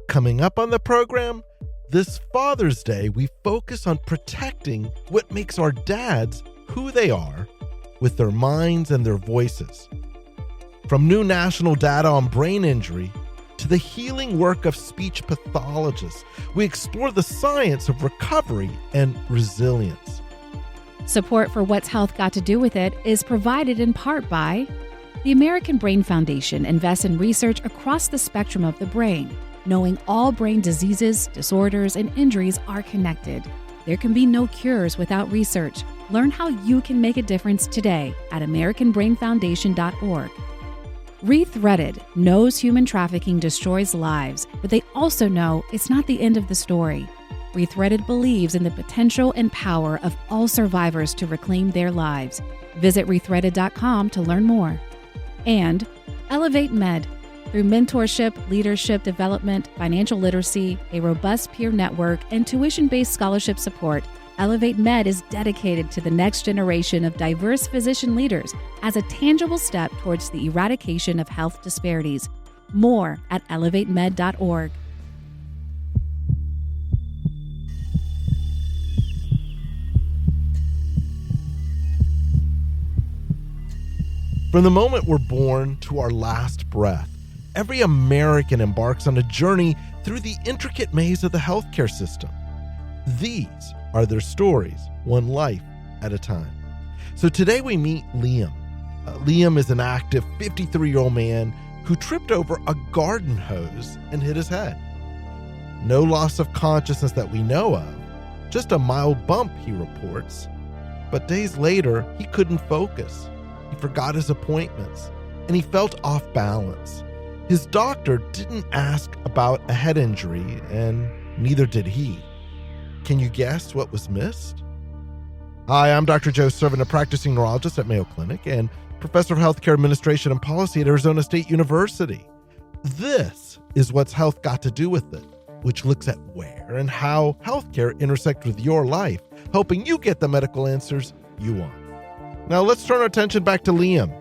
Coming up on the program, this Father's Day, we focus on protecting what makes our dads who they are with their minds and their voices. From new national data on brain injury to the healing work of speech pathologists, we explore the science of recovery and resilience. Support for What's Health Got to Do with It is provided in part by the American Brain Foundation invests in research across the spectrum of the brain, knowing all brain diseases, disorders, and injuries are connected. There can be no cures without research. Learn how you can make a difference today at americanbrainfoundation.org. Rethreaded knows human trafficking destroys lives, but they also know it's not the end of the story. Rethreaded believes in the potential and power of all survivors to reclaim their lives. Visit rethreaded.com to learn more. And Elevate Med. Through mentorship, leadership development, financial literacy, a robust peer network, and tuition-based scholarship support, Elevate Med is dedicated to the next generation of diverse physician leaders as a tangible step towards the eradication of health disparities. More at elevatemed.org. From the moment we're born to our last breath, every American embarks on a journey through the intricate maze of the healthcare system. These are their stories, one life at a time. So today we meet Liam. Liam is an active 53-year-old man who tripped over a garden hose and hit his head. No loss of consciousness that we know of, just a mild bump, he reports. But days later, he couldn't focus. He forgot his appointments, and he felt off balance. His doctor didn't ask about a head injury, and neither did he. Can you guess what was missed? Hi, I'm Dr. Joe Servant, a practicing neurologist at Mayo Clinic and professor of healthcare administration and policy at Arizona State University. This is What's Health Got to Do with It, which looks at where and how healthcare intersects with your life, helping you get the medical answers you want. Now let's turn our attention back to Liam.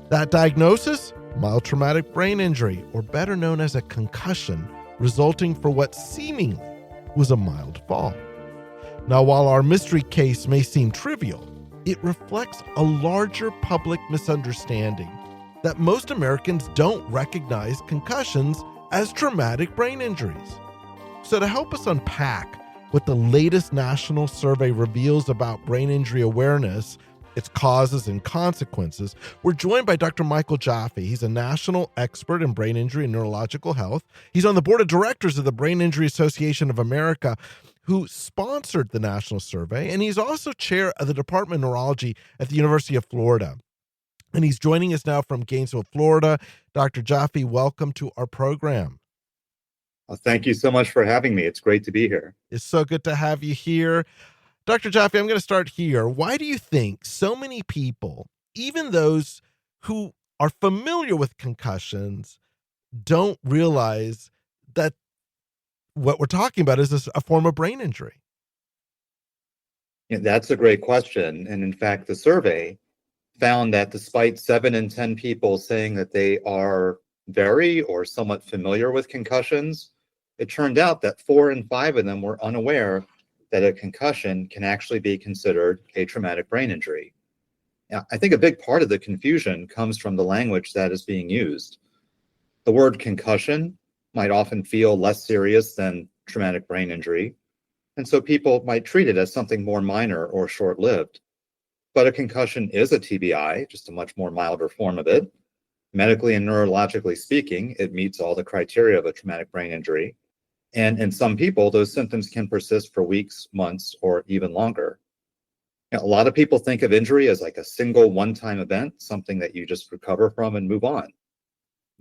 That diagnosis? Mild traumatic brain injury, or better known as a concussion, resulting from what seemingly was a mild fall. Now, while our mystery case may seem trivial, it reflects a larger public misunderstanding that most Americans don't recognize concussions as traumatic brain injuries. So to help us unpack what the latest national survey reveals about brain injury awareness, its causes and consequences, we're joined by Dr. Michael Jaffe. He's a national expert in brain injury and neurological health. He's on the board of directors of the Brain Injury Association of America, who sponsored the national survey, and he's also chair of the Department of Neurology at the University of Florida. And he's joining us now from Gainesville, Florida. Dr. Jaffe, welcome to our program. Well, thank you so much for having me. It's great to be here. It's so good to have you here. Dr. Jaffe, I'm going to start here. Why do you think so many people, even those who are familiar with concussions, don't realize that what we're talking about is a form of brain injury? Yeah, that's a great question. And in fact, the survey found that despite 7 in 10 people saying that they are very or somewhat familiar with concussions, it turned out that 4 in 5 of them were unaware that a concussion can actually be considered a traumatic brain injury. Now, I think a big part of the confusion comes from the language that is being used. The word concussion might often feel less serious than traumatic brain injury, and so people might treat it as something more minor or short-lived. But a concussion is a TBI, just a much more milder form of it. Medically and neurologically speaking, it meets all the criteria of a traumatic brain injury. And in some people, those symptoms can persist for weeks, months, or even longer. Now, a lot of people think of injury as like a single one-time event, something that you just recover from and move on.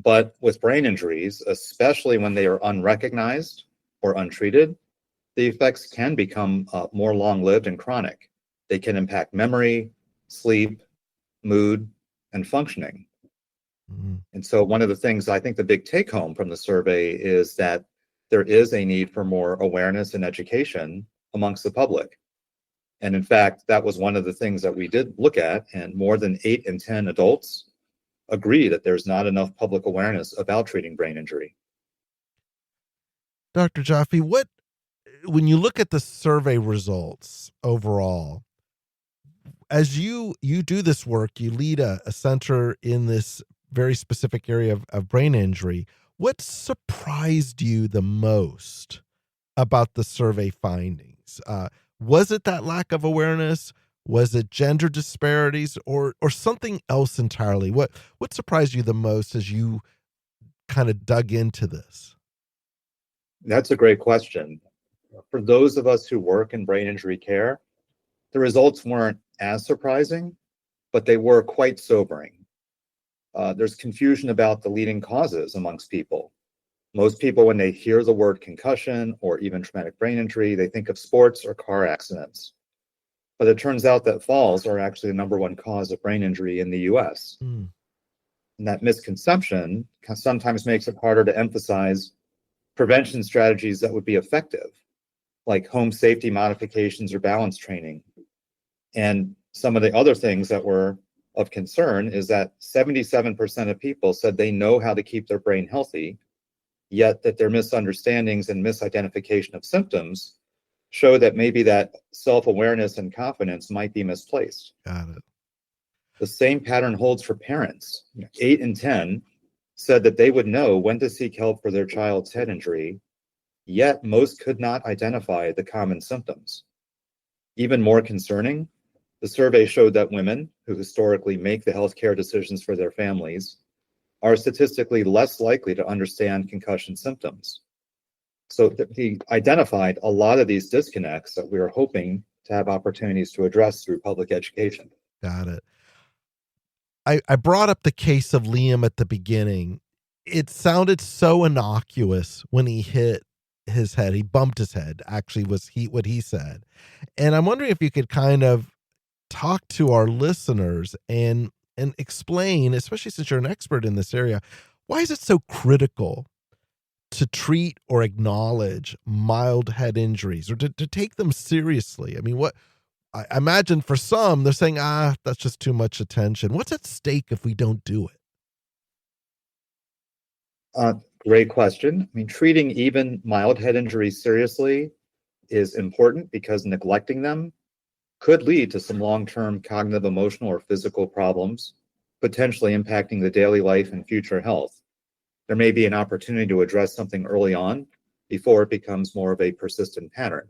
But with brain injuries, especially when they are unrecognized or untreated, the effects can become more long-lived and chronic. They can impact memory, sleep, mood, and functioning. Mm-hmm. And so one of the things I think the big take-home from the survey is that there is a need for more awareness and education amongst the public. And in fact, that was one of the things that we did look at, and more than 8 in 10 adults agree that there's not enough public awareness about treating brain injury. Dr. Jaffe, when you look at the survey results overall, as you do this work, you lead a center in this very specific area of brain injury. What surprised you the most about the survey findings? Was it that lack of awareness? Was it gender disparities, or something else entirely? What surprised you the most as you kind of dug into this? That's a great question. For those of us who work in brain injury care, the results weren't as surprising, but they were quite sobering. There's confusion about the leading causes amongst people. Most people, when they hear the word concussion or even traumatic brain injury, they think of sports or car accidents. But it turns out that falls are actually the number one cause of brain injury in the US. Mm. And that misconception sometimes makes it harder to emphasize prevention strategies that would be effective, like home safety modifications or balance training. And some of the other things that were of concern is that 77% of people said they know how to keep their brain healthy, yet that their misunderstandings and misidentification of symptoms show that maybe that self-awareness and confidence might be misplaced. Got it. The same pattern holds for parents. 8 in 10 said that they would know when to seek help for their child's head injury, yet most could not identify the common symptoms. Even more concerning, the survey showed that women, who historically make the healthcare decisions for their families, are statistically less likely to understand concussion symptoms. So he identified a lot of these disconnects that we are hoping to have opportunities to address through public education. Got it. I brought up the case of Liam at the beginning. It sounded so innocuous when he hit his head. He bumped his head, actually, was what he said. And I'm wondering if you could kind of talk to our listeners and explain, especially since you're an expert in this area, why is it so critical to treat or acknowledge mild head injuries, or to take them seriously? I mean, what I imagine for some, they're saying, that's just too much attention. What's at stake if we don't do it? Great question. I mean, treating even mild head injuries seriously is important because neglecting them could lead to some long-term cognitive, emotional, or physical problems, potentially impacting the daily life and future health. There may be an opportunity to address something early on before it becomes more of a persistent pattern.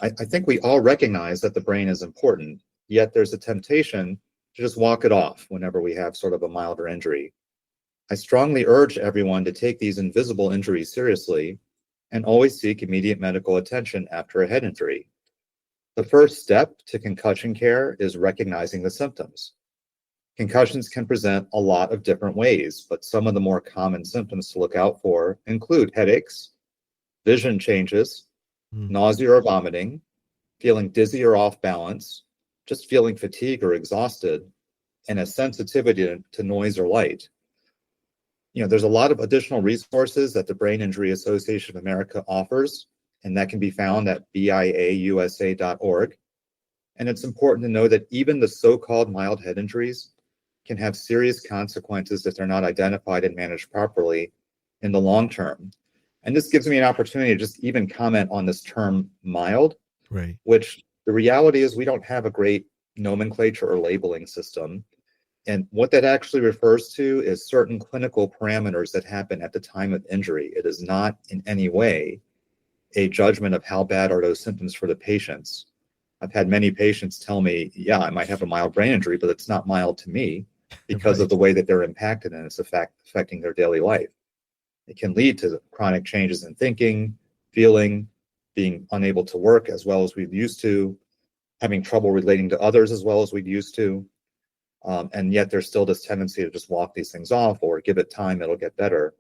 I think we all recognize that the brain is important, yet there's a temptation to just walk it off whenever we have sort of a milder injury. I strongly urge everyone to take these invisible injuries seriously and always seek immediate medical attention after a head injury. The first step to concussion care is recognizing the symptoms. Concussions can present a lot of different ways, but some of the more common symptoms to look out for include headaches, vision changes, nausea or vomiting, feeling dizzy or off balance, just feeling fatigued or exhausted, and a sensitivity to noise or light. There's a lot of additional resources that the Brain Injury Association of America offers, and that can be found at biausa.org. And it's important to know that even the so-called mild head injuries can have serious consequences if they're not identified and managed properly in the long term. And this gives me an opportunity to just even comment on this term mild, Right. Which the reality is we don't have a great nomenclature or labeling system. And what that actually refers to is certain clinical parameters that happen at the time of injury. It is not in any way a judgment of how bad are those symptoms for the patients. I've had many patients tell me, yeah, I might have a mild brain injury, but it's not mild to me because of the way that they're impacted and it's affecting their daily life. It can lead to chronic changes in thinking, feeling, being unable to work as well as we've used to, having trouble relating to others as well as we'd used to. And yet there's still this tendency to just walk these things off or give it time, it'll get better.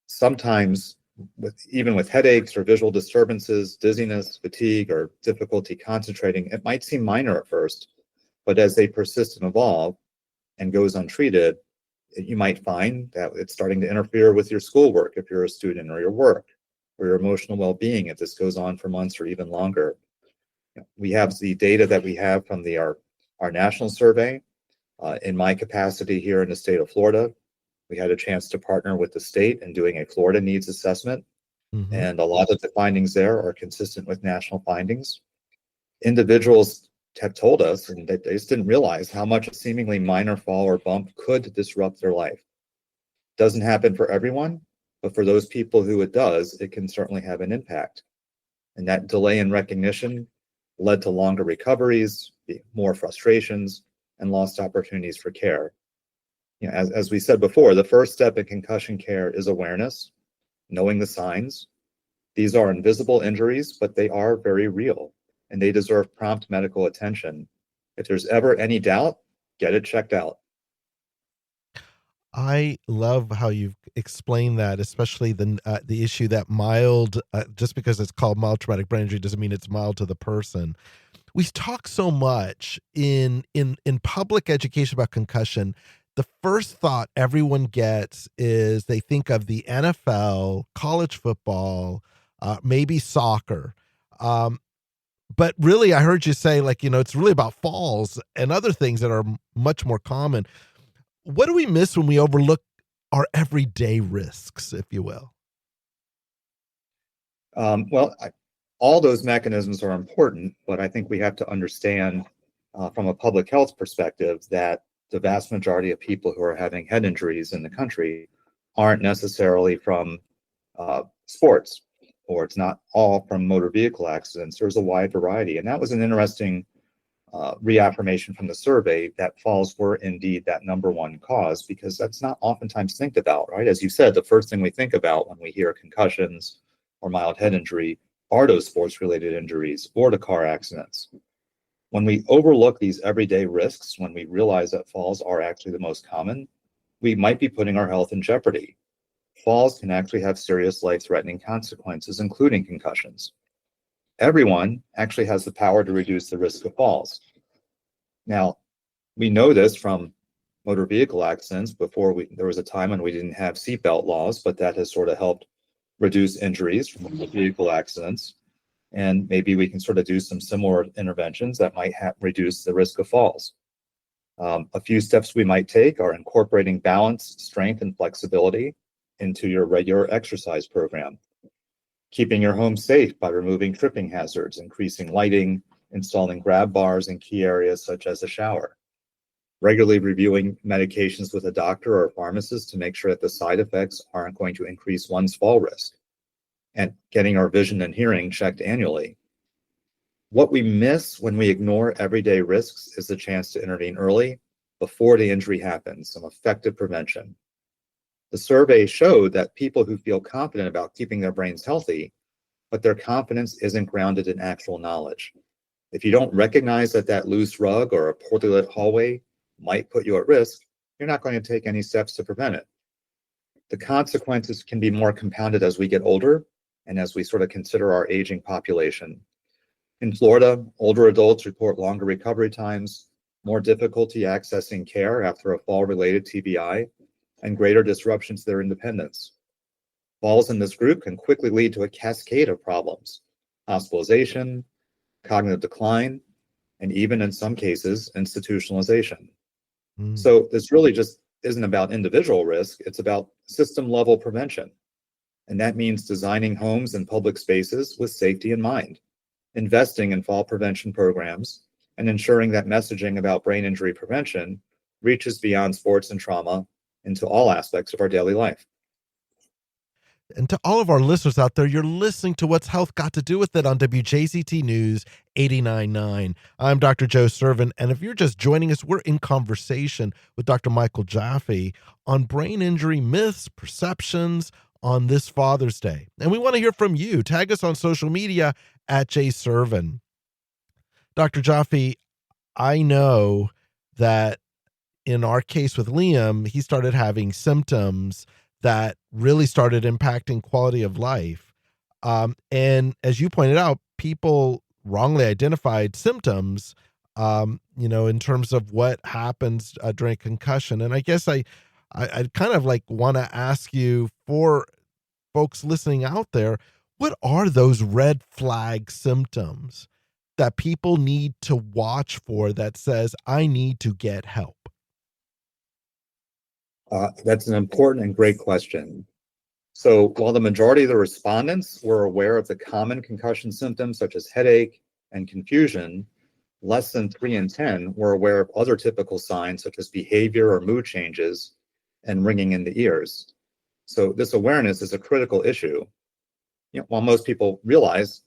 Sometimes, even with headaches or visual disturbances, dizziness, fatigue, or difficulty concentrating, it might seem minor at first, but as they persist and evolve and goes untreated, you might find that it's starting to interfere with your schoolwork if you're a student, or your work, or your emotional well-being if this goes on for months or even longer. We have the data that we have from our national survey. In my capacity here in the state of Florida, we had a chance to partner with the state in doing a Florida needs assessment. Hmm. And a lot of the findings there are consistent with national findings. Individuals have told us, and they just didn't realize how much a seemingly minor fall or bump could disrupt their life. Doesn't happen for everyone, but for those people who it does, it can certainly have an impact. And that delay in recognition led to longer recoveries, more frustrations, and lost opportunities for care. As we said before, the first step in concussion care is awareness, knowing the signs. These are invisible injuries, but they are very real, and they deserve prompt medical attention. If there's ever any doubt, get it checked out. I love how you've explained that, especially the issue that mild, just because it's called mild traumatic brain injury doesn't mean it's mild to the person. We talk so much in public education about concussion. The first thought everyone gets is they think of the NFL, college football, maybe soccer. Um, but really, I heard you say, like, it's really about falls and other things that are much more common. What do we miss when we overlook our everyday risks, if you will? Well, all those mechanisms are important, but I think we have to understand from a public health perspective that the vast majority of people who are having head injuries in the country aren't necessarily from sports, or it's not all from motor vehicle accidents. There's a wide variety. And that was an interesting reaffirmation from the survey that falls were indeed that number one cause, because that's not oftentimes think about, right? As you said, the first thing we think about when we hear concussions or mild head injury are those sports related injuries or the car accidents. When we overlook these everyday risks, when we realize that falls are actually the most common, we might be putting our health in jeopardy. Falls can actually have serious life threatening consequences, including concussions. Everyone actually has the power to reduce the risk of falls. Now, we know this from motor vehicle accidents. There was a time when we didn't have seatbelt laws, but that has sort of helped reduce injuries from motor vehicle accidents. And maybe we can sort of do some similar interventions that might reduce the risk of falls. A few steps we might take are incorporating balance, strength, and flexibility into your regular exercise program. Keeping your home safe by removing tripping hazards, increasing lighting, installing grab bars in key areas such as a shower. Regularly reviewing medications with a doctor or a pharmacist to make sure that the side effects aren't going to increase one's fall risk. And getting our vision and hearing checked annually. What we miss when we ignore everyday risks is the chance to intervene early before the injury happens, some effective prevention. The survey showed that people who feel confident about keeping their brains healthy, but their confidence isn't grounded in actual knowledge. If you don't recognize that that loose rug or a poorly lit hallway might put you at risk, you're not going to take any steps to prevent it. The consequences can be more compounded as we get older and as we sort of consider our aging population. In Florida, older adults report longer recovery times, more difficulty accessing care after a fall-related TBI, and greater disruption to their independence. Falls in this group can quickly lead to a cascade of problems: hospitalization, cognitive decline, and even in some cases, institutionalization. Mm. So this really just isn't about individual risk, it's about system level prevention. And that means designing homes and public spaces with safety in mind, investing in fall prevention programs, and ensuring that messaging about brain injury prevention reaches beyond sports and trauma into all aspects of our daily life. And to all of our listeners out there, you're listening to What's Health Got to Do with It on WJZT News 89.9. I'm Dr. Joe Servin, and if you're just joining us, we're in conversation with Dr. Michael Jaffe on brain injury myths, perceptions on this Father's Day. And we want to hear from you. Tag us on social media at jservin. Dr. Jaffe, I know that in our case with Liam, he started having symptoms that really started impacting quality of life. And as you pointed out, people wrongly identified symptoms, in terms of what happens during concussion. And I guess I'd kind of like want to ask you, for folks listening out there, what are those red flag symptoms that people need to watch for that says, I need to get help? That's an important and great question. So while the majority of the respondents were aware of the common concussion symptoms such as headache and confusion, less than 3 in 10 were aware of other typical signs such as behavior or mood changes and ringing in the ears. So this awareness is a critical issue. While most people realize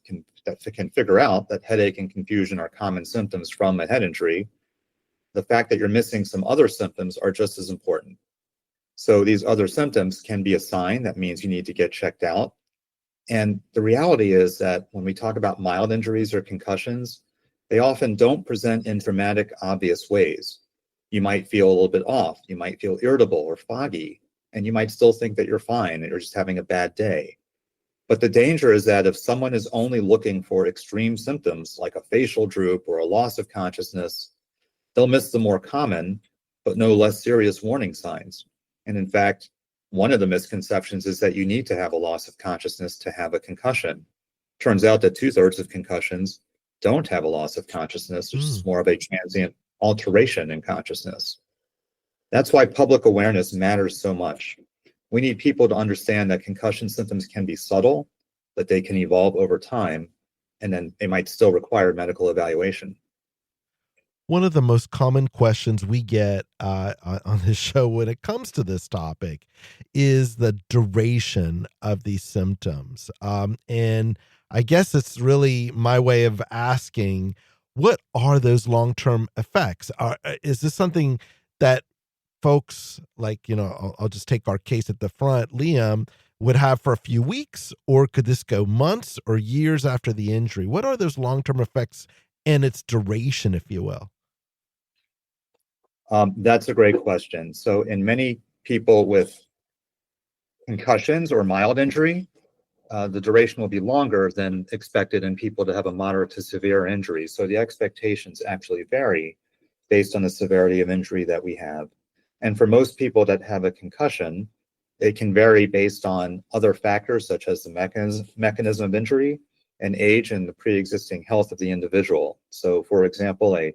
that they can figure out that headache and confusion are common symptoms from a head injury, the fact that you're missing some other symptoms are just as important. So these other symptoms can be a sign that means you need to get checked out. And the reality is that when we talk about mild injuries or concussions, they often don't present in dramatic, obvious ways. You might feel a little bit off, you might feel irritable or foggy, and you might still think that you're fine and you're just having a bad day. But the danger is that if someone is only looking for extreme symptoms like a facial droop or a loss of consciousness, they'll miss the more common, but no less serious warning signs. And in fact, one of the misconceptions is that you need to have a loss of consciousness to have a concussion. Turns out that 2/3 of concussions don't have a loss of consciousness, which is more of a transient alteration in consciousness. That's why public awareness matters so much. We need people to understand that concussion symptoms can be subtle, that they can evolve over time, and then they might still require medical evaluation. One of the most common questions we get on this show when it comes to this topic is the duration of these symptoms. And I guess it's really my way of asking, what are those long-term effects? Is this something that folks like, I'll just take our case at the front, Liam, would have for a few weeks, or could this go months or years after the injury? What are those long-term effects and its duration, if you will? That's a great question. So in many people with concussions or mild injury, the duration will be longer than expected in people to have a moderate to severe injury. So the expectations actually vary based on the severity of injury that we have. And for most people that have a concussion, they can vary based on other factors such as the mechanism of injury and age and the pre-existing health of the individual. So for example, a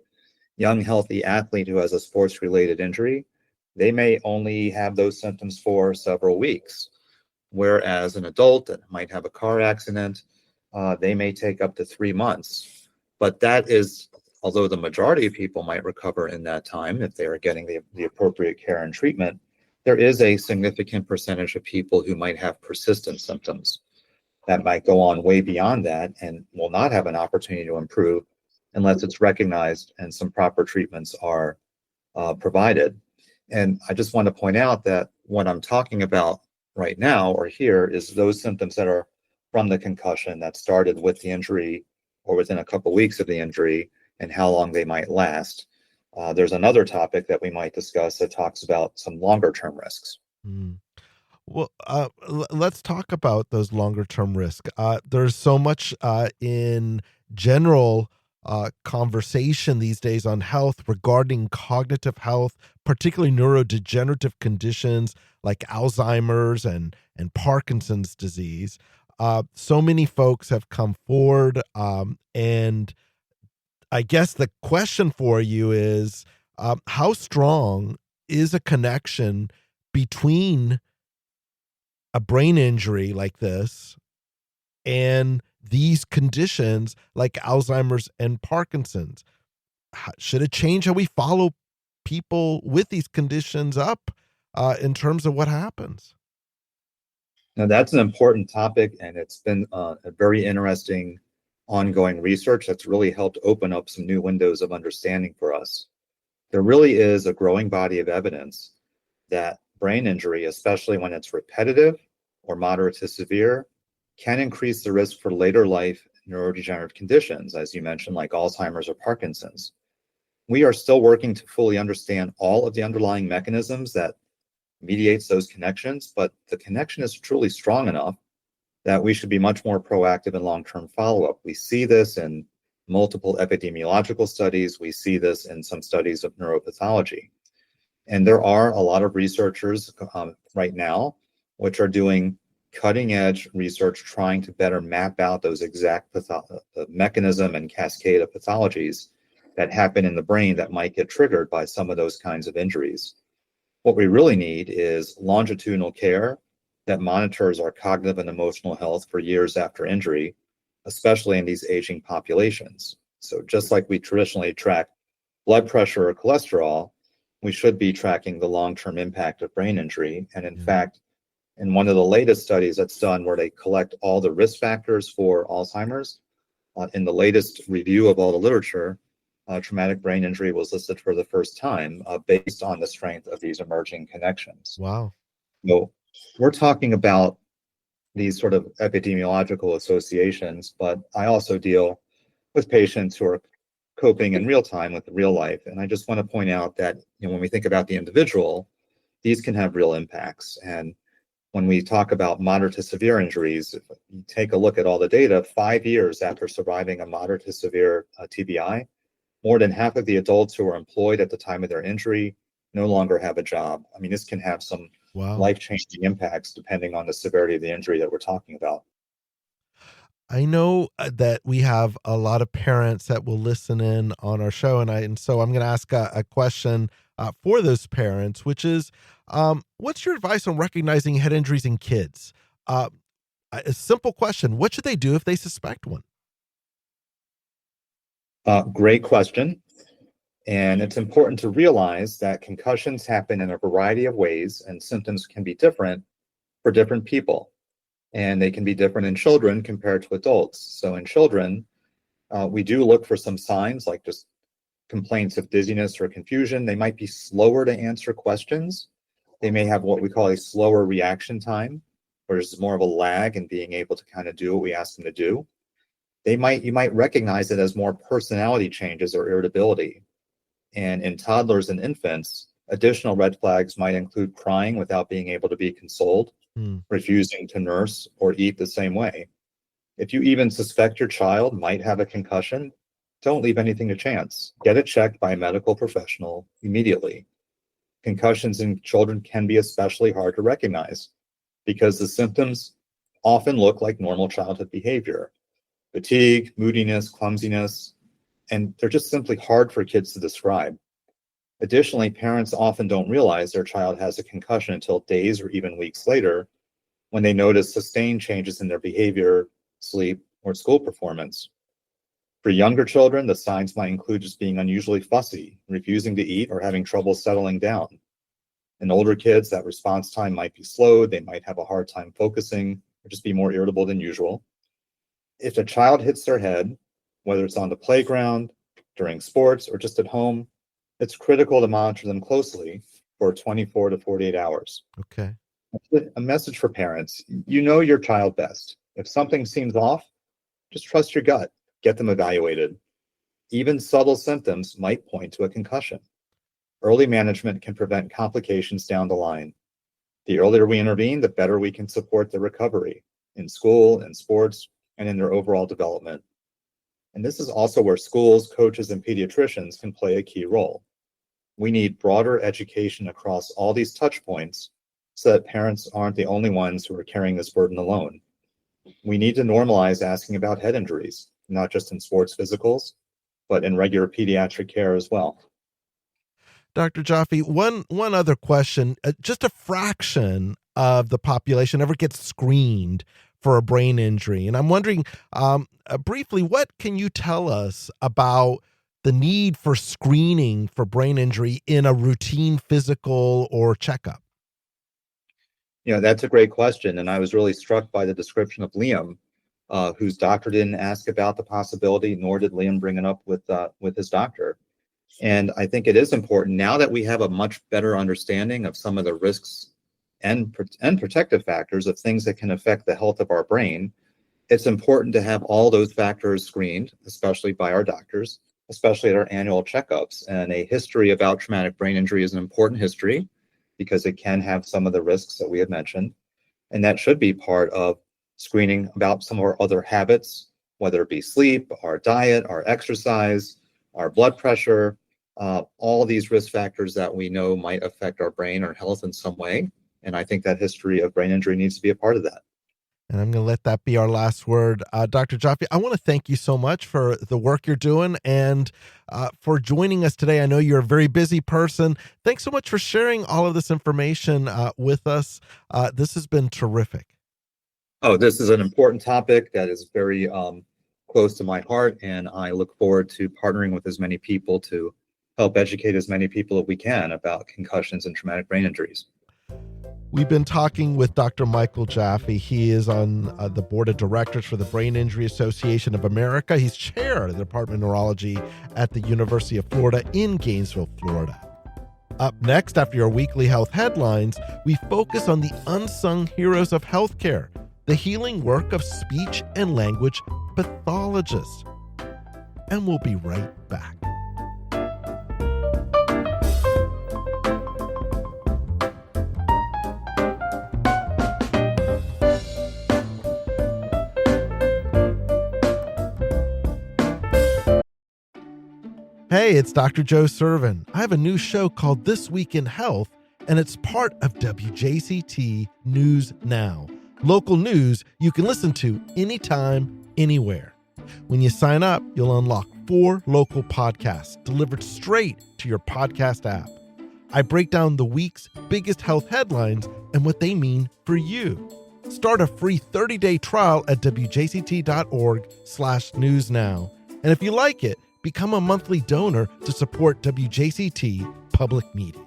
young, healthy athlete who has a sports-related injury, they may only have those symptoms for several weeks. Whereas an adult that might have a car accident, they may take up to 3 months. But that is, although the majority of people might recover in that time if they are getting the appropriate care and treatment, there is a significant percentage of people who might have persistent symptoms that might go on way beyond that and will not have an opportunity to improve unless it's recognized and some proper treatments are provided. And I just want to point out that what I'm talking about right now or here is those symptoms that are from the concussion that started with the injury or within a couple weeks of the injury and how long they might last. There's another topic that we might discuss that talks about some longer term risks. Mm. Well, let's talk about those longer term risks. There's so much in general conversation these days on health regarding cognitive health, particularly neurodegenerative conditions like Alzheimer's and Parkinson's disease. So many folks have come forward, and I guess the question for you is, how strong is a connection between a brain injury like this and these conditions like Alzheimer's and Parkinson's? Should it change how we follow people with these conditions up in terms of what happens? Now, that's an important topic, and it's been a very interesting ongoing research that's really helped open up some new windows of understanding for us. There really is a growing body of evidence that brain injury, especially when it's repetitive or moderate to severe, can increase the risk for later life neurodegenerative conditions, as you mentioned, like Alzheimer's or Parkinson's. We are still working to fully understand all of the underlying mechanisms that mediates those connections, but the connection is truly strong enough that we should be much more proactive in long-term follow-up. We see this in multiple epidemiological studies. We see this in some studies of neuropathology. And there are a lot of researchers right now which are doing cutting-edge research trying to better map out those exact mechanism and cascade of pathologies that happen in the brain that might get triggered by some of those kinds of injuries. What we really need is longitudinal care that monitors our cognitive and emotional health for years after injury, especially in these aging populations. So just like we traditionally track blood pressure or cholesterol, we should be tracking the long-term impact of brain injury. And in Yeah. fact, in one of the latest studies that's done where they collect all the risk factors for Alzheimer's, in the latest review of all the literature, traumatic brain injury was listed for the first time based on the strength of these emerging connections. Wow. So we're talking about these sort of epidemiological associations, but I also deal with patients who are coping in real time with real life. And I just want to point out that when we think about the individual, these can have real impacts. And when we talk about moderate to severe injuries, if you take a look at all the data, 5 years after surviving a moderate to severe TBI, more than half of the adults who were employed at the time of their injury no longer have a job. I mean, this can have some Wow. life-changing impacts depending on the severity of the injury that we're talking about. I know that we have a lot of parents that will listen in on our show, and so I'm going to ask a question for those parents, which is, what's your advice on recognizing head injuries in kids? Uh, a simple question: what should they do if they suspect one? Great question. And it's important to realize that concussions happen in a variety of ways and symptoms can be different for different people. And they can be different in children compared to adults. So in children, we do look for some signs like just complaints of dizziness or confusion. They might be slower to answer questions. They may have what we call a slower reaction time, where there's more of a lag in being able to kind of do what we ask them to do. You might recognize it as more personality changes or irritability. And in toddlers and infants, additional red flags might include crying without being able to be consoled, Hmm. refusing to nurse or eat the same way. If you even suspect your child might have a concussion, don't leave anything to chance. Get it checked by a medical professional immediately. Concussions in children can be especially hard to recognize because the symptoms often look like normal childhood behavior: fatigue, moodiness, clumsiness, and they're just simply hard for kids to describe. Additionally, parents often don't realize their child has a concussion until days or even weeks later when they notice sustained changes in their behavior, sleep, or school performance. For younger children, the signs might include just being unusually fussy, refusing to eat, or having trouble settling down. In older kids, that response time might be slowed, they might have a hard time focusing, or just be more irritable than usual. If a child hits their head, whether it's on the playground, during sports, or just at home, it's critical to monitor them closely for 24 to 48 hours. Okay. A message for parents: you know your child best. If something seems off, just trust your gut. Get them evaluated. Even subtle symptoms might point to a concussion. Early management can prevent complications down the line. The earlier we intervene, the better we can support the recovery in school, in sports, and in their overall development. And this is also where schools, coaches, and pediatricians can play a key role. We need broader education across all these touch points so that parents aren't the only ones who are carrying this burden alone. We need to normalize asking about head injuries, not just in sports physicals, but in regular pediatric care as well. Dr. Jaffe, one other question. Just a fraction of the population ever gets screened for a brain injury. And I'm wondering, briefly, what can you tell us about the need for screening for brain injury in a routine physical or checkup? That's a great question. And I was really struck by the description of Liam, whose doctor didn't ask about the possibility, nor did Liam bring it up with his doctor. And I think it is important now that we have a much better understanding of some of the risks and protective factors of things that can affect the health of our brain. It's important to have all those factors screened, especially by our doctors, especially at our annual checkups. And a history about traumatic brain injury is an important history because it can have some of the risks that we have mentioned. And that should be part of screening about some of our other habits, whether it be sleep, our diet, our exercise, our blood pressure, all these risk factors that we know might affect our brain or health in some way. And I think that history of brain injury needs to be a part of that. And I'm going to let that be our last word. Dr. Jaffe, I want to thank you so much for the work you're doing and for joining us today. I know you're a very busy person. Thanks so much for sharing all of this information with us. This has been terrific. Oh, this is an important topic that is very close to my heart, and I look forward to partnering with as many people to help educate as many people as we can about concussions and traumatic brain injuries. We've been talking with Dr. Michael Jaffe. He is on the board of directors for the Brain Injury Association of America. He's chair of the Department of Neurology at the University of Florida in Gainesville, Florida. Up next, after your weekly health headlines, we focus on the unsung heroes of healthcare, the healing work of speech and language pathologists. And we'll be right back. Hey, it's Dr. Joe Servin. I have a new show called This Week in Health, and it's part of WJCT News Now. Local news you can listen to anytime, anywhere. When you sign up, you'll unlock 4 local podcasts delivered straight to your podcast app. I break down the week's biggest health headlines and what they mean for you. Start a free 30-day trial at wjct.org/newsnow. And if you like it, become a monthly donor to support WJCT Public Media.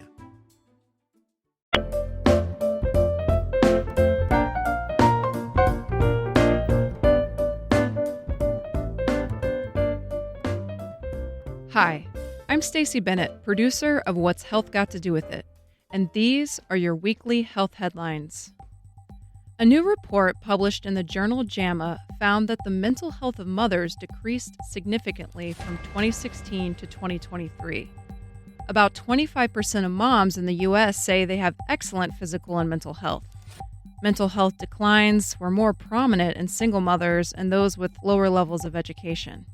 Hi, I'm Stacey Bennett, producer of What's Health Got to Do With It, and these are your weekly health headlines. A new report published in the journal JAMA found that the mental health of mothers decreased significantly from 2016 to 2023. About 25% of moms in the U.S. say they have excellent physical and mental health. Mental health declines were more prominent in single mothers and those with lower levels of education.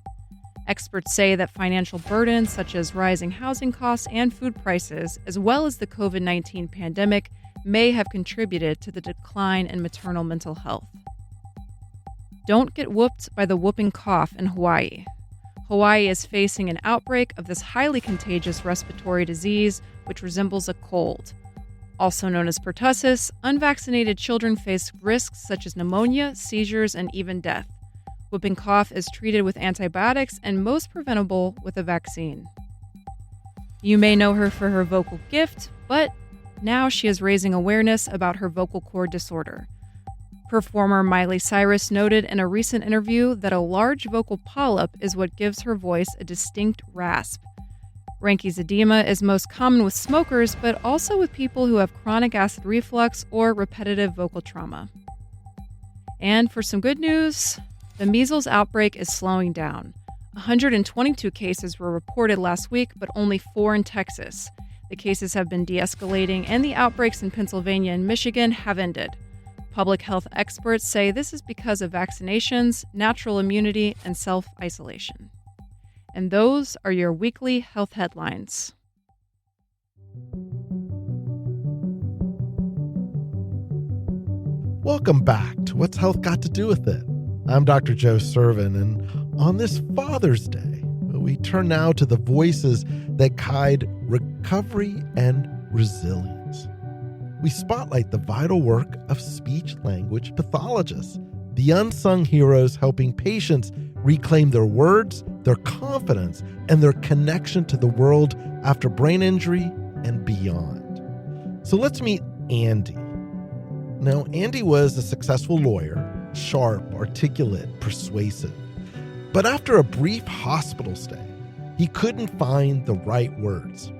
Experts say that financial burdens such as rising housing costs and food prices, as well as the COVID-19 pandemic, may have contributed to the decline in maternal mental health. Don't get whooped by the whooping cough in Hawaii. Hawaii is facing an outbreak of this highly contagious respiratory disease, which resembles a cold. Also known as pertussis, unvaccinated children face risks such as pneumonia, seizures, and even death. Whooping cough is treated with antibiotics and most preventable with a vaccine. You may know her for her vocal gift, but now she is raising awareness about her vocal cord disorder. Performer Miley Cyrus noted in a recent interview that a large vocal polyp is what gives her voice a distinct rasp. Ranke's edema is most common with smokers, but also with people who have chronic acid reflux or repetitive vocal trauma. And for some good news, the measles outbreak is slowing down. 122 cases were reported last week, but only 4 in Texas. The cases have been de-escalating, and the outbreaks in Pennsylvania and Michigan have ended. Public health experts say this is because of vaccinations, natural immunity, and self-isolation. And those are your weekly health headlines. Welcome back to What's Health Got to Do With It. I'm Dr. Joe Servin, and on this Father's Day, we turn now to the voices that guide recovery and resilience. We spotlight the vital work of speech-language pathologists, the unsung heroes helping patients reclaim their words, their confidence, and their connection to the world after brain injury and beyond. So let's meet Andy. Now, Andy was a successful lawyer, sharp, articulate, persuasive. But after a brief hospital stay, he couldn't find the right words.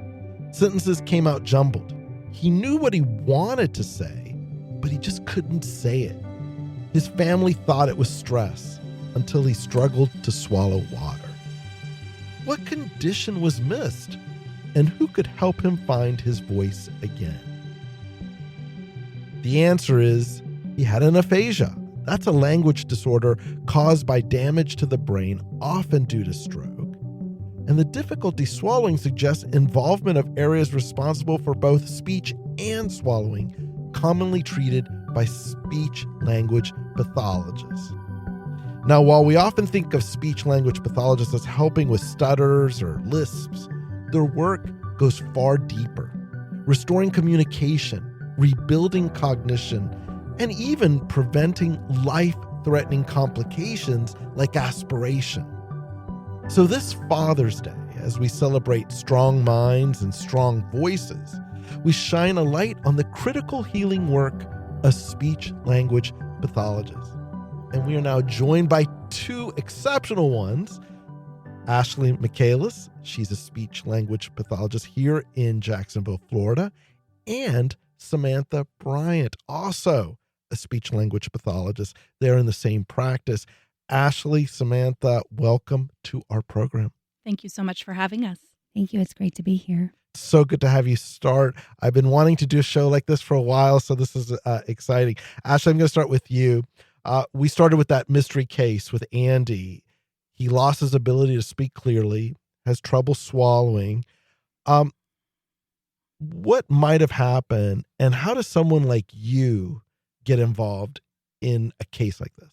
Sentences came out jumbled. He knew what he wanted to say, but he just couldn't say it. His family thought it was stress until he struggled to swallow water. What condition was missed? And who could help him find his voice again? The answer is he had an aphasia. That's a language disorder caused by damage to the brain, often due to stroke. And the difficulty swallowing suggests involvement of areas responsible for both speech and swallowing, commonly treated by speech language pathologists. Now, while we often think of speech language pathologists as helping with stutters or lisps, their work goes far deeper, restoring communication, rebuilding cognition, and even preventing life-threatening complications like aspiration. So this Father's Day, as we celebrate strong minds and strong voices, we shine a light on the critical healing work of speech language pathologists. And we are now joined by two exceptional ones. Ashley Michaelis, she's a speech language pathologist here in Jacksonville, Florida, and Samantha Bryant, also a speech language pathologist. They're in the same practice. Ashley, Samantha, welcome to our program. Thank you so much for having us. Thank you. It's great to be here. So good to have you start. I've been wanting to do a show like this for a while, so this is exciting. Ashley, I'm going to start with you. We started with that mystery case with Andy. He lost his ability to speak clearly, has trouble swallowing. What might have happened, and how does someone like you get involved in a case like this?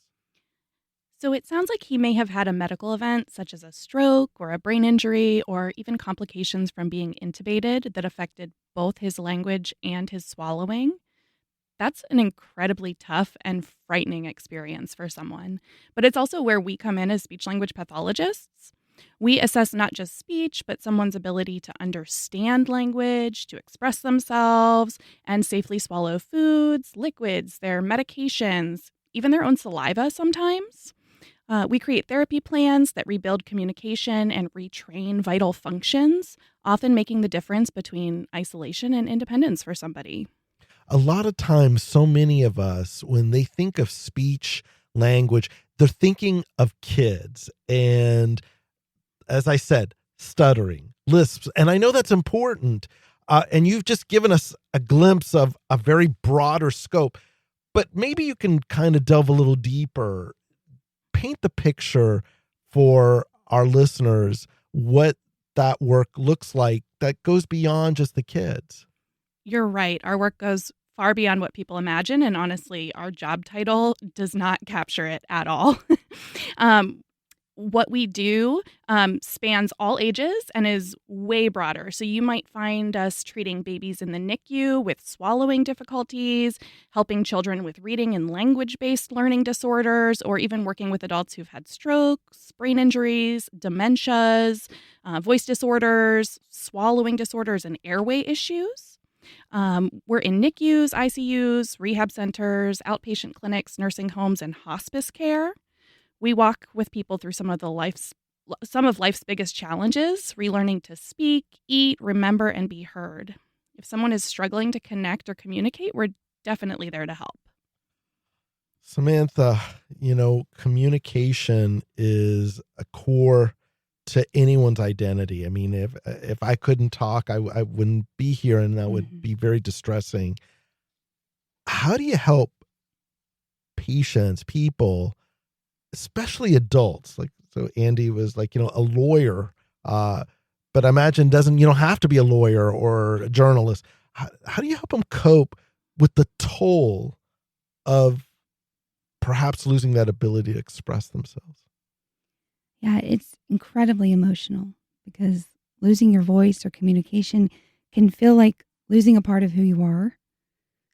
So it sounds like he may have had a medical event such as a stroke or a brain injury or even complications from being intubated that affected both his language and his swallowing. That's an incredibly tough and frightening experience for someone. But it's also where we come in as speech language pathologists. We assess not just speech, but someone's ability to understand language, to express themselves, and safely swallow foods, liquids, their medications, even their own saliva sometimes. We create therapy plans that rebuild communication and retrain vital functions, often making the difference between isolation and independence for somebody. A lot of times, so many of us, when they think of speech language, they're thinking of kids. And as I said, stuttering, lisps. And I know that's important. And you've just given us a glimpse of a very broader scope. But maybe you can kind of delve a little deeper, paint the picture for our listeners, what that work looks like that goes beyond just the kids. You're right. Our work goes far beyond what people imagine. And honestly, our job title does not capture it at all. What we do spans all ages and is way broader. So you might find us treating babies in the NICU with swallowing difficulties, helping children with reading and language-based learning disorders, or even working with adults who've had strokes, brain injuries, dementias, voice disorders, swallowing disorders, and airway issues. We're in NICUs, ICUs, rehab centers, outpatient clinics, nursing homes, and hospice care. We walk with people through some of life's biggest challenges, relearning to speak, eat, remember, and be heard. If someone is struggling to connect or communicate, we're definitely there to help. Samantha, communication is a core to anyone's identity. I mean, if I couldn't talk, I wouldn't be here, and that would be very distressing. How do you help patients, people, especially adults? So Andy was a lawyer, but I imagine you don't have to be a lawyer or a journalist. How do you help them cope with the toll of perhaps losing that ability to express themselves? Yeah, it's incredibly emotional because losing your voice or communication can feel like losing a part of who you are.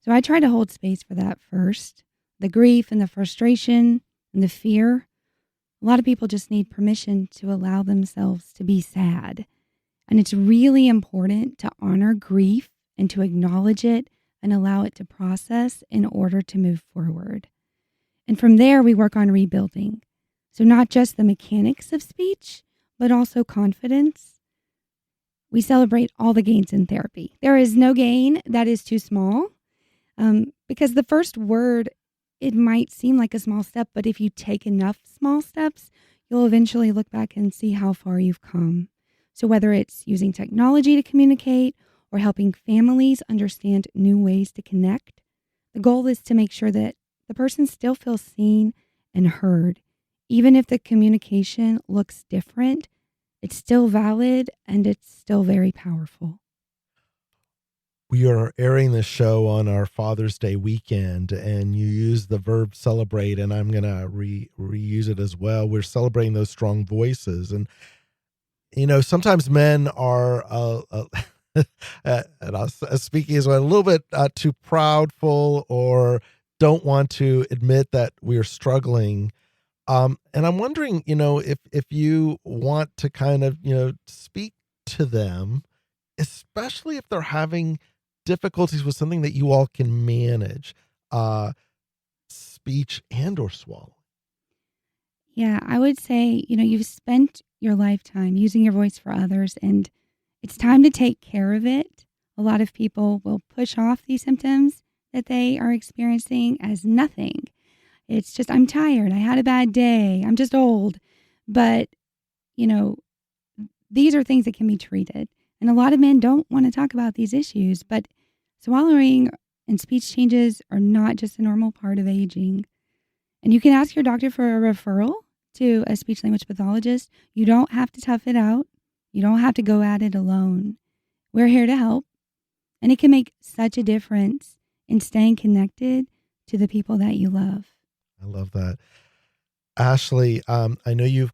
So I try to hold space for that first. The grief and the frustration and the fear. A lot of people just need permission to allow themselves to be sad. And it's really important to honor grief and to acknowledge it and allow it to process in order to move forward. And from there, we work on rebuilding. So not just the mechanics of speech, but also confidence. We celebrate all the gains in therapy. There is no gain that is too small, because the first word, it might seem like a small step, but if you take enough small steps, you'll eventually look back and see how far you've come. So whether it's using technology to communicate or helping families understand new ways to connect, the goal is to make sure that the person still feels seen and heard. Even if the communication looks different, it's still valid and it's still very powerful. We are airing this show on our Father's Day weekend, and you use the verb celebrate, and I'm going to reuse it as well. We're celebrating those strong voices. And, sometimes men are, and I was speaking as well, a little bit too proudful or don't want to admit that we're struggling. And I'm wondering, if you want to kind of, speak to them, especially if they're having difficulties with something that you all can manage, speech and or swallow. Yeah, I would say, you've spent your lifetime using your voice for others, and it's time to take care of it. A lot of people will push off these symptoms that they are experiencing as nothing. It's just, I'm tired. I had a bad day. I'm just old. But, you know, these are things that can be treated. And a lot of men don't want to talk about these issues, but swallowing and speech changes are not just a normal part of aging. And you can ask your doctor for a referral to a speech language pathologist. You don't have to tough it out. You don't have to go at it alone. We're here to help. And it can make such a difference in staying connected to the people that you love. I love that. Ashley, I know you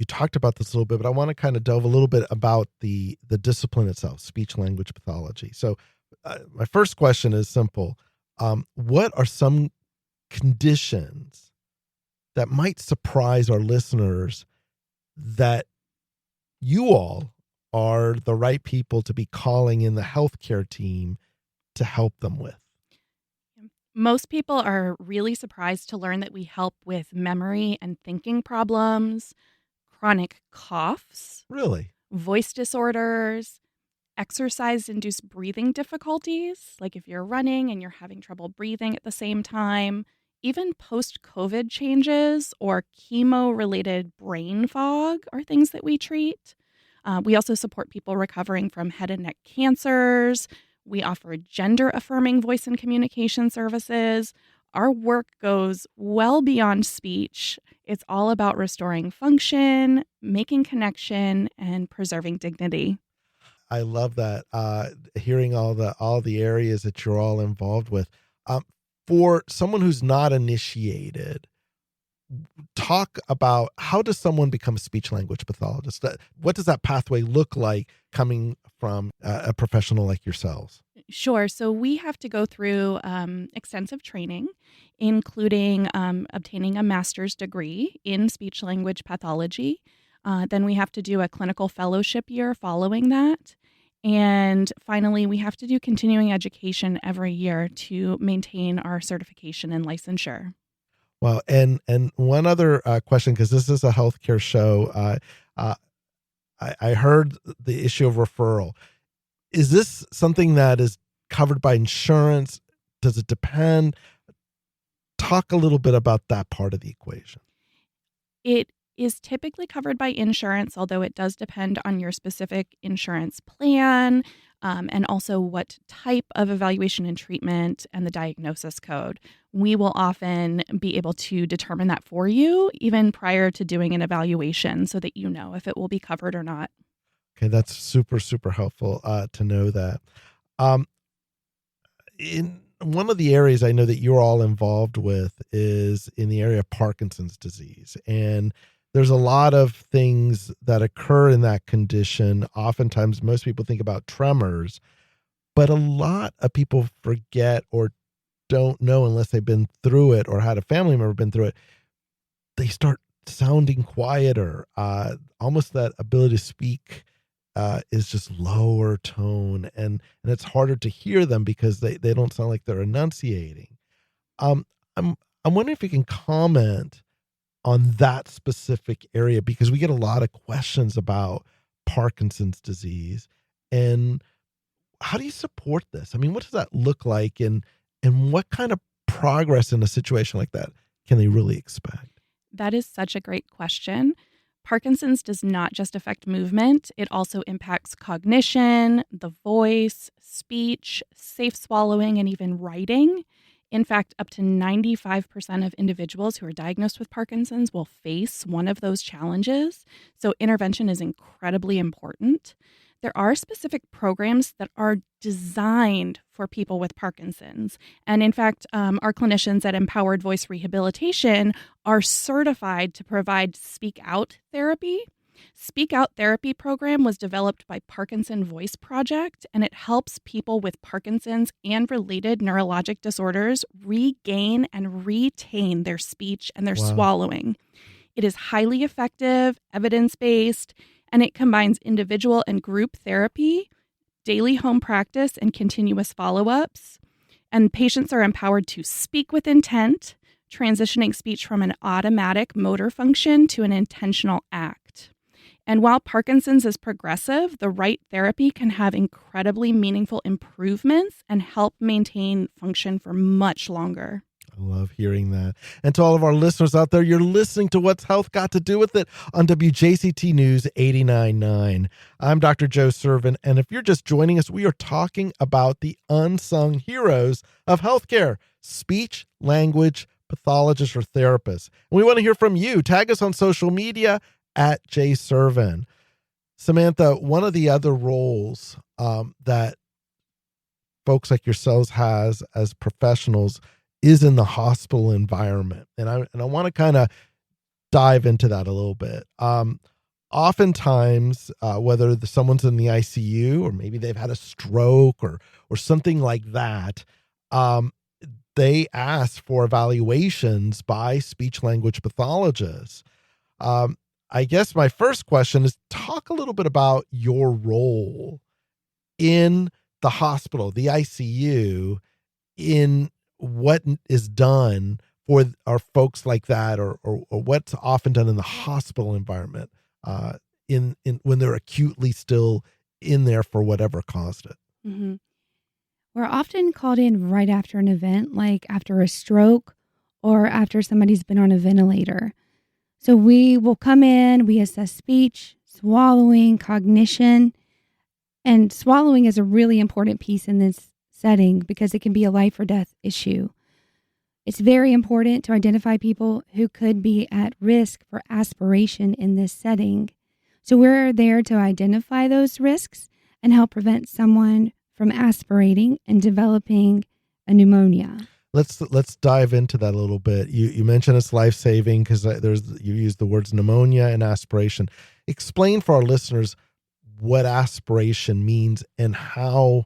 talked about this a little bit, but I want to kind of delve a little bit about the discipline itself, speech language pathology. So my first question is simple. What are some conditions that might surprise our listeners that you all are the right people to be calling in the healthcare team to help them with? Most people are really surprised to learn that we help with memory and thinking problems, chronic coughs, Really? voice disorders, exercise-induced breathing difficulties, like if you're running and you're having trouble breathing at the same time, even post-COVID changes or chemo-related brain fog are things that we treat. We also support people recovering from head and neck cancers. We offer gender-affirming voice and communication services. Our work goes well beyond speech. It's all about restoring function, making connection, and preserving dignity. I love that. Hearing all the areas that you're all involved with. For someone who's not initiated, talk about how does someone become a speech language pathologist? What does that pathway look like coming from a professional like yourselves? Sure. So we have to go through extensive training, including obtaining a master's degree in speech language pathology. Then we have to do a clinical fellowship year following that. And finally, we have to do continuing education every year to maintain our certification and licensure. Well, and one other question, because this is a healthcare show. I heard the issue of referral. Is this something that is covered by insurance? Does it depend? Talk a little bit about that part of the equation. It is typically covered by insurance, although it does depend on your specific insurance plan and also what type of evaluation and treatment and the diagnosis code. We will often be able to determine that for you even prior to doing an evaluation so that you know if it will be covered or not. Okay, that's super, super helpful to know that. In one of the areas I know that you're all involved with is in the area of Parkinson's disease. And there's a lot of things that occur in that condition. Oftentimes, most people think about tremors, but a lot of people forget or don't know unless they've been through it or had a family member been through it. They start sounding quieter, almost that ability to speak is just lower tone, and it's harder to hear them because they don't sound like they're enunciating. I'm wondering if you can comment on that specific area, because we get a lot of questions about Parkinson's disease, and how do you support this? I mean, what does that look like, and what kind of progress in a situation like that can they really expect? That is such a great question. Parkinson's does not just affect movement, it also impacts cognition, the voice, speech, safe swallowing, and even writing. In fact, up to 95% of individuals who are diagnosed with Parkinson's will face one of those challenges. So intervention is incredibly important. there are specific programs that are designed for people with Parkinson's. And in fact, our clinicians at Empowered Voice Rehabilitation are certified to provide Speak Out therapy. Speak Out therapy program was developed by Parkinson Voice Project, and it helps people with Parkinson's and related neurologic disorders regain and retain their speech and their swallowing. It is highly effective, evidence-based, and it combines individual and group therapy, daily home practice, and continuous follow-ups. And patients are empowered to speak with intent, transitioning speech from an automatic motor function to an intentional act. And while Parkinson's is progressive, the right therapy can have incredibly meaningful improvements and help maintain function for much longer. I love hearing that. And to all of our listeners out there, you're listening to What's Health Got to Do with It on WJCT News 89.9. I'm Dr. Joe Servin, and if you're just joining us, we are talking about the unsung heroes of healthcare, speech, language, pathologists, or therapists. And we want to hear from you. Tag us on social media at jservin. Samantha, one of the other roles that folks like yourselves has as professionals is in the hospital environment. And I want to kind of dive into that a little bit. Oftentimes, whether someone's in the ICU or maybe they've had a stroke or something like that, they ask for evaluations by speech language pathologists. I guess my first question is, talk a little bit about your role in the hospital, the ICU, in what is done for our folks like that, or what's often done in the hospital environment, in when they're acutely still in there for whatever caused it. Mm-hmm. We're often called in right after an event, like after a stroke or after somebody's been on a ventilator. So we will come in, we assess speech, swallowing, cognition, and swallowing is a really important piece in this setting because it can be a life or death issue. It's very important to identify people who could be at risk for aspiration in this setting. So we're there to identify those risks and help prevent someone from aspirating and developing a pneumonia. Let's dive into that a little bit. You mentioned it's life-saving because you use the words pneumonia and aspiration. Explain for our listeners what aspiration means and how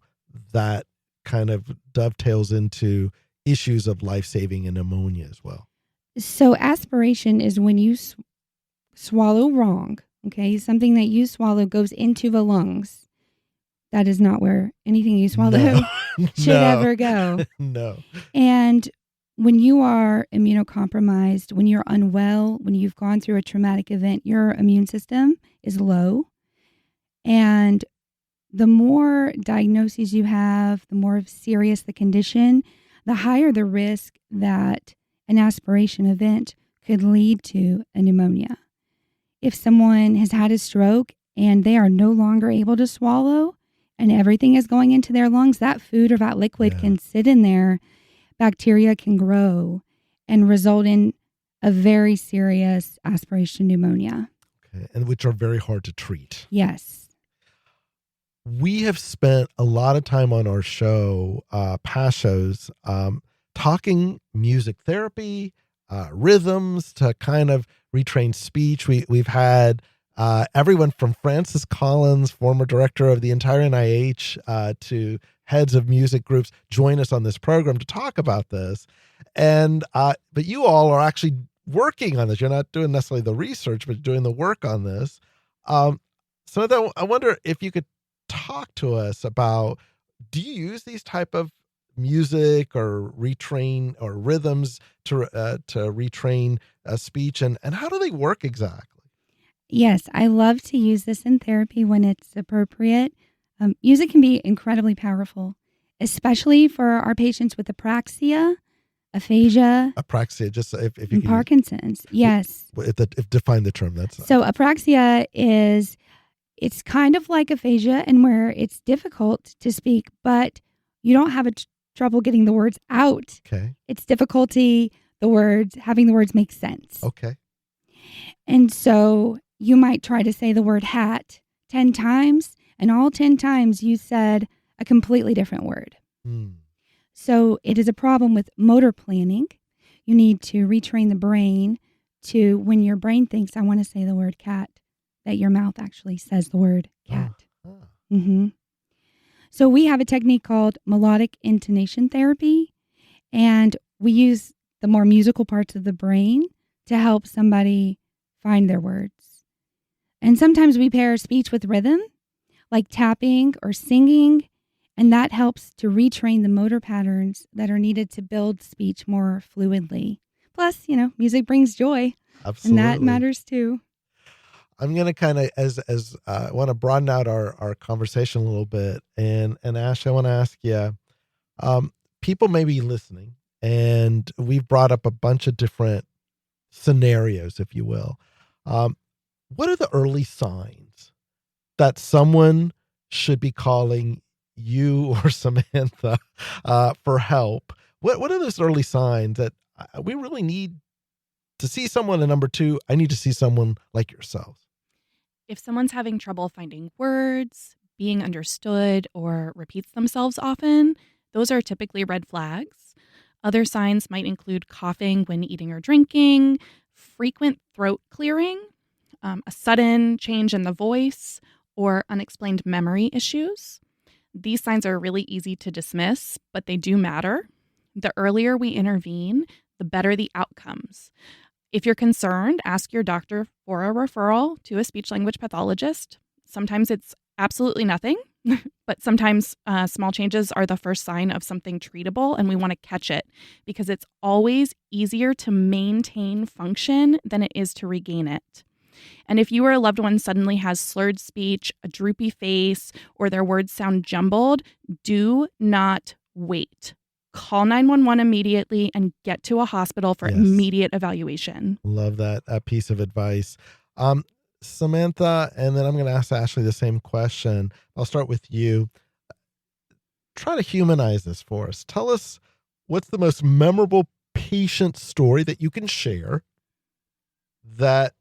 that kind of dovetails into issues of life-saving and pneumonia as well. So aspiration is when you swallow wrong, okay? Something that you swallow goes into the lungs. That is not where anything you swallow should ever go. No. And when you are immunocompromised, when you're unwell, when you've gone through a traumatic event, your immune system is low. And the more diagnoses you have, the more serious the condition, the higher the risk that an aspiration event could lead to a pneumonia. If someone has had a stroke and they are no longer able to swallow and everything is going into their lungs, that food or that liquid can sit in there, bacteria can grow and result in a very serious aspiration pneumonia. Okay. And which are very hard to treat. Yes. We have spent a lot of time on our show, past shows, talking music therapy, rhythms to kind of retrain speech. We've had everyone from Francis Collins, former director of the entire NIH, to heads of music groups join us on this program to talk about this. And but you all are actually working on this. You're not doing necessarily the research, but doing the work on this. So I wonder if you could talk to us about, do you use these type of music or retrain or rhythms to retrain speech, and how do they work exactly? Yes, I love to use this in therapy when it's appropriate. Music can be incredibly powerful, especially for our patients with apraxia, aphasia. Apraxia, just if you can Parkinson's, yes. If define the term. That's so apraxia is, it's kind of like aphasia and where it's difficult to speak, but you don't have trouble getting the words out. Okay. It's difficulty, having the words make sense. Okay. And so you might try to say the word hat 10 times, and all 10 times you said a completely different word. So it is a problem with motor planning. You need to retrain the brain to, when your brain thinks, I want to say the word cat, that your mouth actually says the word cat. So we have a technique called melodic intonation therapy, and we use the more musical parts of the brain to help somebody find their words. And sometimes we pair speech with rhythm, like tapping or singing, and that helps to retrain the motor patterns that are needed to build speech more fluidly. Plus, music brings joy. Absolutely. And that matters too. I'm going to kind of, I want to broaden out our conversation a little bit. And Ash, I want to ask you, people may be listening, and we've brought up a bunch of different scenarios, if you will. What are the early signs that someone should be calling you or Samantha for help? What are those early signs that we really need to see someone? And number two, I need to see someone like yourselves. If someone's having trouble finding words, being understood, or repeats themselves often, those are typically red flags. Other signs might include coughing when eating or drinking, frequent throat clearing, a sudden change in the voice, or unexplained memory issues. These signs are really easy to dismiss, but they do matter. The earlier we intervene, the better the outcomes. If you're concerned, ask your doctor for a referral to a speech-language pathologist. Sometimes it's absolutely nothing, but sometimes small changes are the first sign of something treatable, and we want to catch it because it's always easier to maintain function than it is to regain it. And if you or a loved one suddenly has slurred speech, a droopy face, or their words sound jumbled, do not wait. Call 911 immediately and get to a hospital for immediate evaluation. Love that piece of advice. Samantha, and then I'm going to ask Ashley the same question. I'll start with you. Try to humanize this for us. Tell us, what's the most memorable patient story that you can share that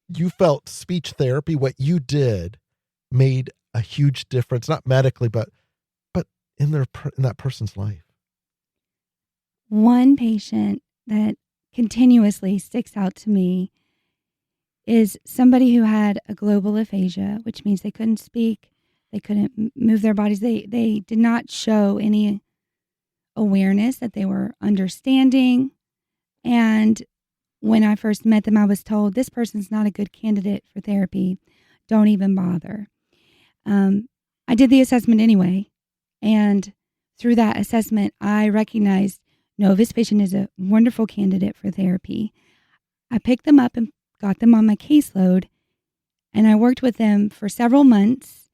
you felt speech therapy, what you did, made a huge difference, not medically, but in that person's life? One patient that continuously sticks out to me is somebody who had a global aphasia, which means they couldn't speak, they couldn't move their bodies, they did not show any awareness that they were understanding. And when I first met them, I was told, this person's not a good candidate for therapy. Don't even bother. I did the assessment anyway. And through that assessment, I recognized, no, this patient is a wonderful candidate for therapy. I picked them up and got them on my caseload, and I worked with them for several months,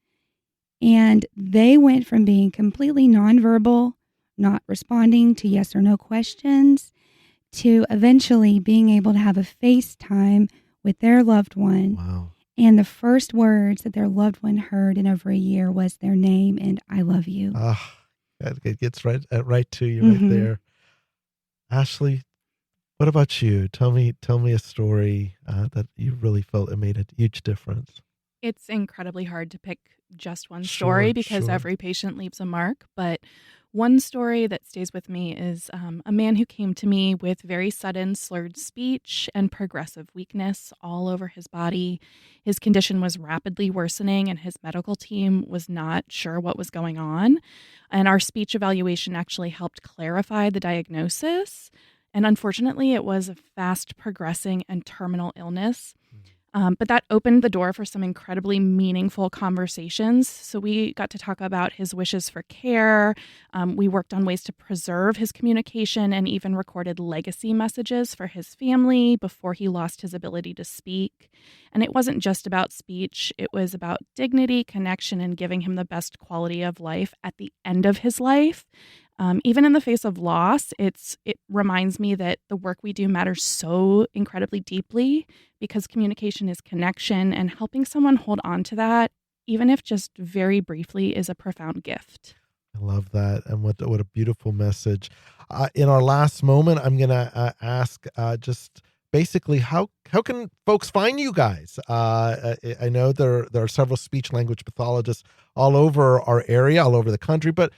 and they went from being completely nonverbal, not responding to yes or no questions, to eventually being able to have a FaceTime with their loved one. Wow. And the first words that their loved one heard in over a year was their name and I love you. It gets right to you right there. Ashley, what about you? Tell me a story that you really felt it made a huge difference. It's incredibly hard to pick just one story because every patient leaves a mark. But one story that stays with me is a man who came to me with very sudden slurred speech and progressive weakness all over his body. His condition was rapidly worsening, and his medical team was not sure what was going on. And our speech evaluation actually helped clarify the diagnosis. And unfortunately, it was a fast progressing and terminal illness. But that opened the door for some incredibly meaningful conversations. So we got to talk about his wishes for care. We worked on ways to preserve his communication and even recorded legacy messages for his family before he lost his ability to speak. And it wasn't just about speech. It was about dignity, connection, and giving him the best quality of life at the end of his life. Even in the face of loss, it reminds me that the work we do matters so incredibly deeply because communication is connection, and helping someone hold on to that, even if just very briefly, is a profound gift. I love that. And what a beautiful message. In our last moment, I'm going to ask just basically how can folks find you guys? I know there are several speech language pathologists all over our area, all over the country, but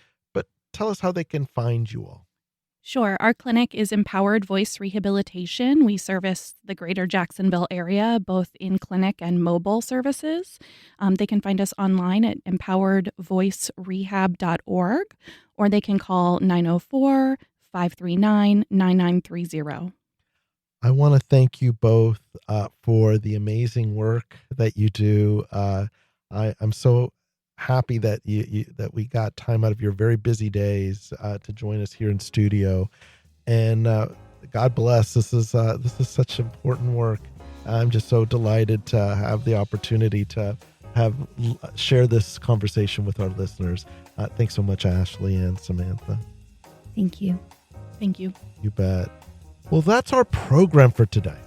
tell us how they can find you all. Sure. Our clinic is Empowered Voice Rehabilitation. We service the greater Jacksonville area, both in clinic and mobile services. They can find us online at empoweredvoicerehab.org, or they can call 904-539-9930. I want to thank you both for the amazing work that you do. I'm so happy that that we got time out of your very busy days to join us here in studio, and God bless. This is such important work. I'm just so delighted to have the opportunity to share this conversation with our listeners. Thanks so much, Ashley and Samantha. Thank you. Thank you. You bet. Well, that's our program for today.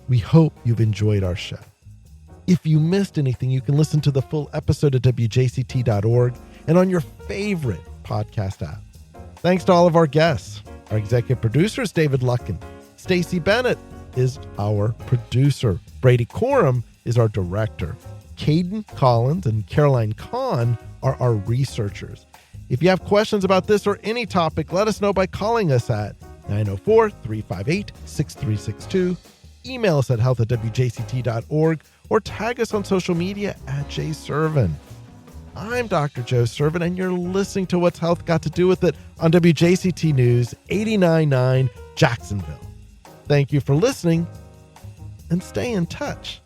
We hope you've enjoyed our show. If you missed anything, you can listen to the full episode at wjct.org and on your favorite podcast app. Thanks to all of our guests. Our executive producer is David Luckin. Stacey Bennett is our producer. Brady Coram is our director. Caden Collins and Caroline Kahn are our researchers. If you have questions about this or any topic, let us know by calling us at 904-358-6362. Email us at health@wjct.org or tag us on social media at jservin. I'm Dr. Joe Servin, and you're listening to What's Health Got to Do With It on WJCT News 89.9 Jacksonville. Thank you for listening, and stay in touch.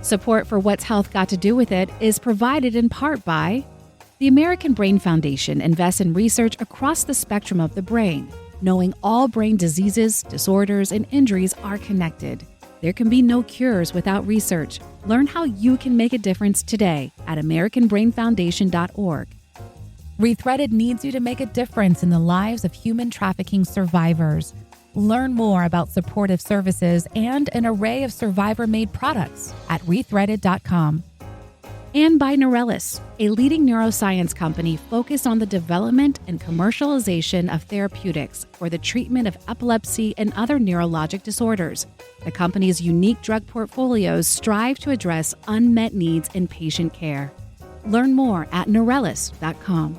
Support for What's Health Got to Do With It is provided in part by the American Brain Foundation invests in research across the spectrum of the brain, knowing all brain diseases, disorders, and injuries are connected. There can be no cures without research. Learn how you can make a difference today at AmericanBrainFoundation.org. Rethreaded needs you to make a difference in the lives of human trafficking survivors. Learn more about supportive services and an array of survivor-made products at rethreaded.com. And by Neurelis, a leading neuroscience company focused on the development and commercialization of therapeutics for the treatment of epilepsy and other neurologic disorders. The company's unique drug portfolios strive to address unmet needs in patient care. Learn more at Neurelis.com.